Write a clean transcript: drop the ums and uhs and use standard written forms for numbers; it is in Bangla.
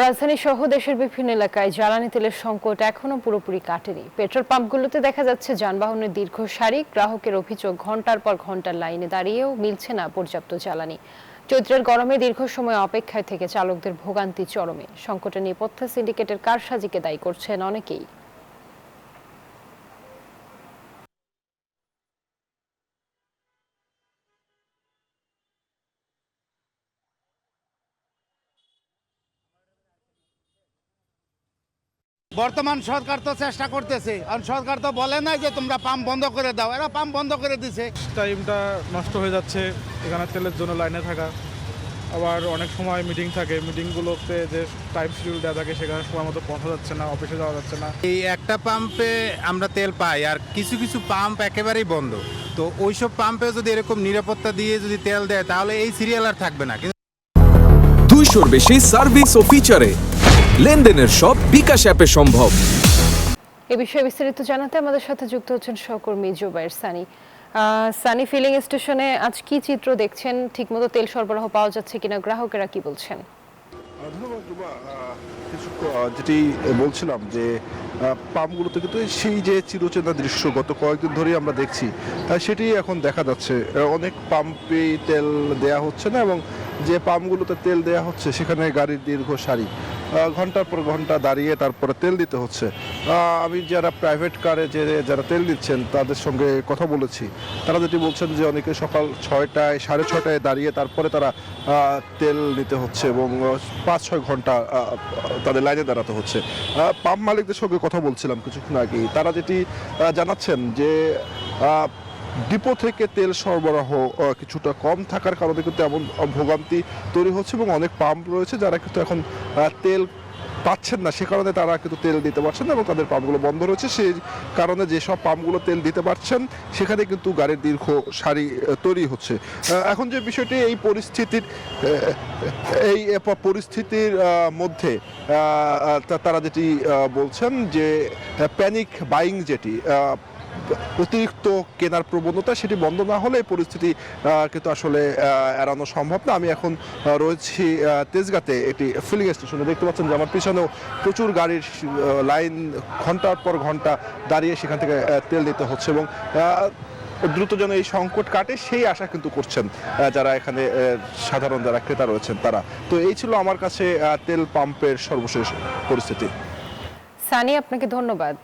রাজধানী সহ দেশের বিভিন্ন এলাকায় জ্বালানি তেলের সংকট এখনো পুরোপুরি কাটেনি। পেট্রোল পাম্পগুলোতে দেখা যাচ্ছে যানবাহনের দীর্ঘ সারি। গ্রাহকের অভিযোগ, ঘন্টার পর ঘন্টা লাইনে দাঁড়িয়েও মিলছে না পর্যাপ্ত জ্বালানি। চৈত্রের গরমে দীর্ঘ সময় অপেক্ষায় থেকে চালকদের ভোগান্তি চরমে। সংকটের নেপথ্যে সিন্ডিকেটের কারসাজিকে দায়ী করছেন অনেকেই। বর্তমান সরকার তো চেষ্টা করতেছে, আর সরকার তো বলে না যে তোমরা পাম্প বন্ধ করে দাও, এরা পাম্প বন্ধ করে দিছে। টাইমটা নষ্ট হয়ে যাচ্ছে এখানে তেলের জন্য লাইনে থাকা। আবার অনেক সময় মিটিং থাকে, মিটিংগুলোতে যে টাইম শিডিউল দেওয়া থাকে সেখানে সময় মতো পৌঁছা যাচ্ছে না, অফিসে যাওয়া যাচ্ছে না। এই একটা পাম্পে আমরা তেল পাই, আর কিছু কিছু পাম্প একেবারেই বন্ধ। তো ওইসব পাম্পে যদি এরকম নিরাপত্তা দিয়ে যদি তেল দেয় তাহলে এই সিরিয়াল আর থাকবে না। 200-র বেশি সার্ভিস ও ফিচারে লেনদেনের সব বিকাশ অ্যাপে সম্ভব। এ বিষয়ে বিস্তারিত জানাতে আমাদের সাথে যুক্ত হচ্ছেন সহকর্মী জুবাইর সানি। সানি, ফিলিং স্টেশনে আজ কি চিত্র দেখছেন? ঠিকমতো তেল সরবরাহ পাওয়া যাচ্ছে কিনা, গ্রাহকেরা কি বলছেন? যেটি বলছিলাম যে পাম্পগুলোতে কিন্তু সেই যে চিরচেনা দৃশ্য গত কয়েকদিন ধরেই আমরা দেখছি, সেটি এখন দেখা যাচ্ছে। অনেক পাম্পে তেল দেয়া হচ্ছে না, এবং যে পাম্পগুলোতে তেল দেয়া হচ্ছে সেখানে গাড়ির দীর্ঘ সারি, ঘন্টার পর ঘন্টা দাঁড়িয়ে তারপরে তেল দিতে হচ্ছে। আমি যারা প্রাইভেট কারে যারা তেল দিচ্ছেন তাদের সঙ্গে কথা বলেছি, তারা যেটি বলছেন যে অনেকে সকাল 6টায় 6:30টায় দাঁড়িয়ে তারপরে তারা তেল নিতে হচ্ছে, এবং 5-6 ঘন্টা তাদের লাইনে দাঁড়াতে হচ্ছে। পাম্প মালিকদের সঙ্গে কথা বলছিলাম কিছুক্ষণ আগেই, তারা যেটি জানাচ্ছেন যে ডিপো থেকে তেল সরবরাহ কিছুটা কম থাকার কারণে কিন্তু এমন ভোগান্তি তৈরি হচ্ছে, এবং অনেক পাম্প রয়েছে যারা কিন্তু এখন তেল পাচ্ছেন না, সে কারণে তারা কিন্তু তেল দিতে পারছেন না, এবং তাদের পাম্পগুলো বন্ধ রয়েছে। সেই কারণে যেসব পাম্পগুলো তেল দিতে পারছেন সেখানে কিন্তু গাড়ির দীর্ঘ সারি তৈরি হচ্ছে। এখন যে বিষয়টি, এই পরিস্থিতির মধ্যে তারা যেটি বলছেন যে প্যানিক বাইং, যেটি অতিরিক্ত কেনার প্রবণতা, সেটি বন্ধ না হলে এই পরিস্থিতি কিন্তু আসলে এড়ানো সম্ভব না। আমি এখন রয়েছি তেজগাঁতে একটি ফিলিং স্টেশনে। দেখতে পাচ্ছেন যে আমার পিছনেও প্রচুর গাড়ির লাইন, ঘন্টার পর ঘন্টা দাঁড়িয়ে সেখান থেকে তেল নিতে হচ্ছে, এবং দ্রুত যেন এই সংকট কাটে সেই আশা কিন্তু করছেন যারা এখানে সাধারণ যারা ক্রেতা রয়েছেন তারা। তো এই ছিল আমার কাছে তেল পাম্পের সর্বশেষ পরিস্থিতি। সানি, আপনাকে ধন্যবাদ।